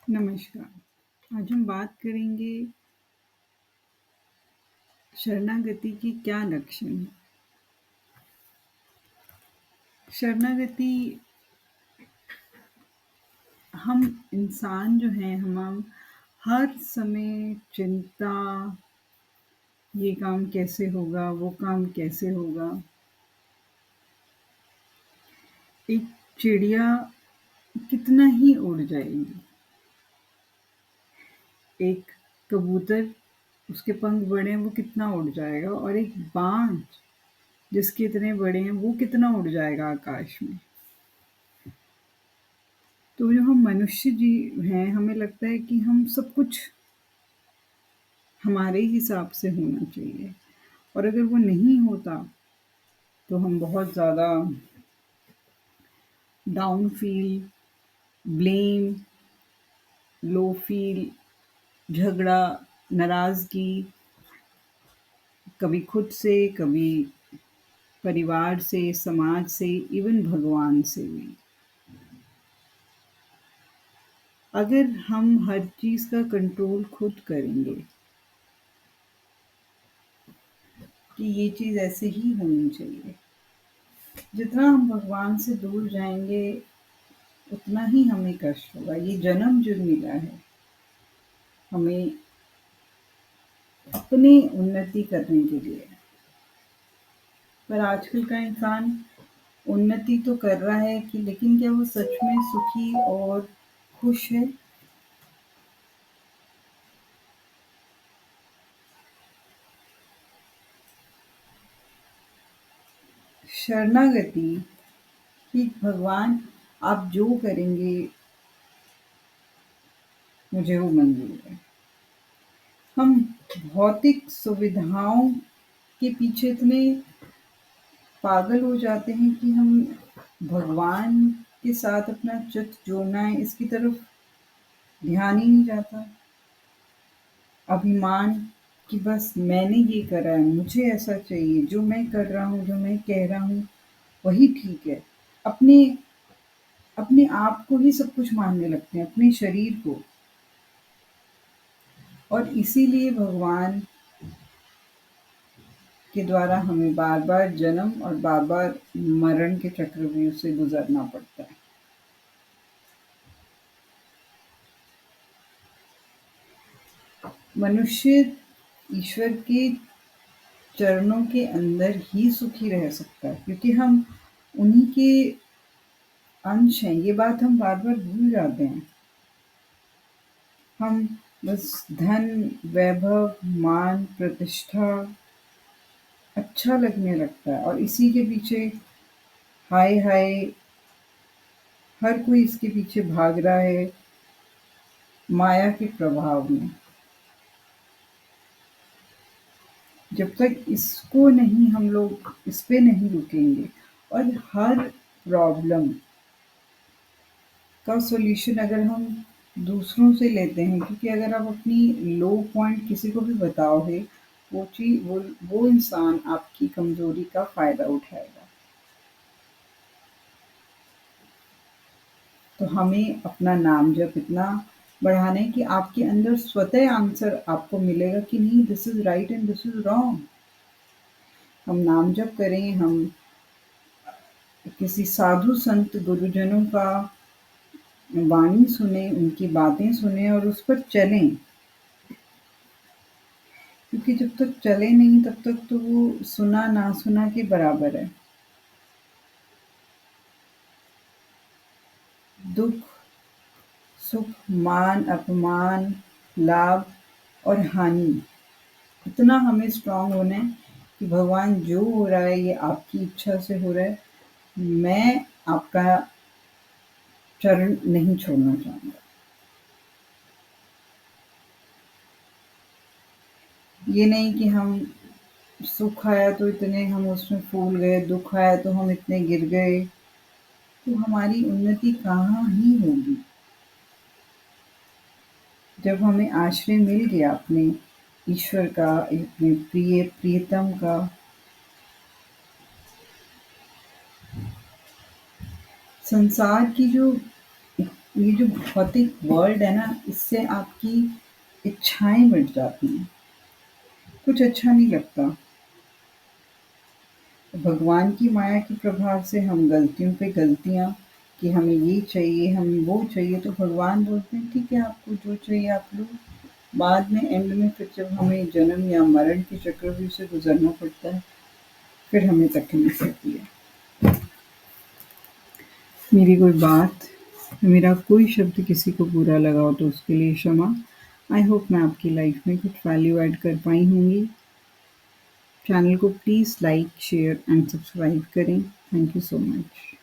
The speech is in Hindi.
नमस्कार। आज हम बात करेंगे शरणागति के क्या लक्षण हैं। शरणागति हम इंसान जो हैं हम हर समय चिंता, ये काम कैसे होगा, वो काम कैसे होगा। एक चिड़िया कितना ही उड़ जाएगी, एक कबूतर उसके पंख बड़े हैं वो कितना उड़ जाएगा, और एक बाज जिसके इतने बड़े हैं वो कितना उड़ जाएगा आकाश में। तो जो हम मनुष्य जीव हैं हमें लगता है कि हम सब कुछ हमारे हिसाब से होना चाहिए, और अगर वो नहीं होता तो हम बहुत ज़्यादा down feel, blame, low feel, झगड़ा, नाराज़गी, कभी खुद से, कभी परिवार से, समाज से, इवन भगवान से भी। अगर हम हर चीज़ का कंट्रोल खुद करेंगे कि ये चीज़ ऐसे ही होनी चाहिए, जितना हम भगवान से दूर जाएँगे उतना ही हमें कष्ट होगा। ये जन्म जो मिला है, हमें अपनी उन्नति करने के लिए। पर आजकल का इंसान उन्नति तो कर रहा है कि लेकिन क्या वो सच में सुखी और खुश है? शरणागति कि भगवान आप जो करेंगे मुझे वो मंज़ूर है। हम भौतिक सुविधाओं के पीछे इतने पागल हो जाते हैं कि हम भगवान के साथ अपना चित्त जोड़ना है इसकी तरफ ध्यान ही नहीं जाता। अभिमान कि बस मैंने ये करा है, मुझे ऐसा चाहिए, जो मैं कर रहा हूँ, जो मैं कह रहा हूँ वही ठीक है। अपने अपने आप को ही सब कुछ मानने लगते हैं, अपने शरीर को। और इसीलिए भगवान के द्वारा हमें बार-बार जन्म और बार-बार मरण के चक्रव्यूह से गुज़रना पड़ता है। मनुष्य ईश्वर के चरणों के अंदर ही सुखी रह सकता है, क्योंकि हम उन्हीं के अंश हैं। ये बात हम बार-बार भूल जाते हैं। हम बस धन, वैभव, मान, प्रतिष्ठा अच्छा लगने लगता है, और इसी के पीछे हाय-हाय हर कोई इसके पीछे भाग रहा है माया के प्रभाव में। जब तक इसको नहीं हम लोग इस पे नहीं रुकेंगे, और हर प्रॉब्लम का सॉल्यूशन अगर हम दूसरों से लेते हैं, क्योंकि अगर आप अपनी लो पॉइंट किसी को भी बताओगे, वो इंसान आपकी कमज़ोरी का फ़ायदा उठाएगा। तो हमें अपना नाम जप इतना बढ़ाना है कि आपके अंदर स्वतः आंसर आपको मिलेगा कि नहीं, this is right and this is wrong. हम नाम जप करें, हम किसी साधु संत गुरुजनों का वाणी सुने, उनकी बातें सुने और उस पर चलें। क्योंकि जब तक चले नहीं तब तक तो वो सुना ना सुना के बराबर है। दुःख, सुख, मान, अपमान, लाभ और हानि, इतना हमें स्ट्रॉन्ग होना है कि भगवान जो हो रहा है ये आपकी इच्छा से हो रहा है। मैं आपका चरण नहीं छोड़ना चाहूँगा। ये नहीं कि हम सुख आया तो इतने हम उसमें फूल गए, दुःख आया तो हम इतने गिर गए, तो हमारी उन्नति कहाँ ही होगी। जब हमें आश्रय मिल गया अपने ईश्वर का, अपने प्रियतम का, संसार की जो ये जो भौतिक वर्ल्ड है ना, इससे आपकी इच्छाएँ मिट जाती हैं, कुछ अच्छा नहीं लगता। भगवान की माया के प्रभाव से हम गलतियों पे गलतियाँ कि हमें ये चाहिए, हमें वो चाहिए, तो भगवान बोलते हैं ठीक है आपको जो चाहिए आप लो। बाद में एंड में फिर जब हमें जन्म या मरण के चक्रव्यूह से गुज़रना पड़ता है, फिर हमें तकलीफ होती है। मेरी कोई बात, मेरा कोई शब्द किसी को बुरा लगा हो तो उसके लिए क्षमा। आई होप मैं आपकी लाइफ में कुछ वैल्यू ऐड कर पाई होंगी। चैनल को please like, share and subscribe करें। Thank you so much.